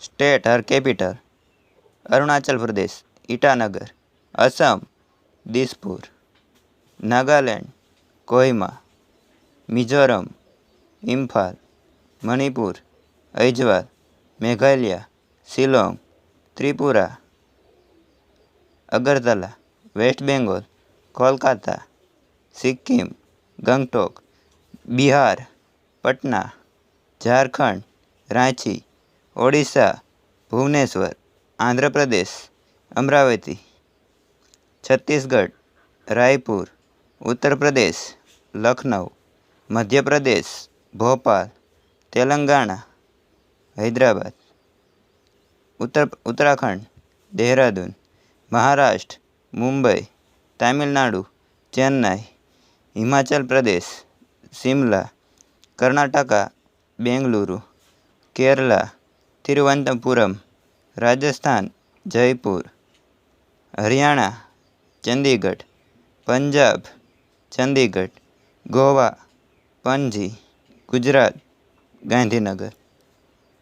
State Har capital. Arunachal Pradesh Itanagar. Assam Dispur. Nagaland Kohima. Mizoram Imphal. Manipur અઇજવાલ. Meghalaya Shillong. Tripura Agartala. Waste Bengal Kolkata. Sikkim Gangtok. Bihar Patna. Jharkhand Ranchi. Odisha Bhubaneswar. Andhra Pradesh Amravati. Chhattisgarh Raipur. Uttar Pradesh Lucknow. Madhya Pradesh Bhopal. Telangana Hyderabad. Uttarakhand Dehradun. Maharashtra Mumbai. Tamil Nadu Chennai. Himachal Pradesh Shimla. Karnataka Bengaluru. Kerala Thiruvananthapuram. Rajasthan Jaipur. Haryana Chandigarh. Punjab Chandigarh. Goa Panaji. Gujarat Gandhinagar.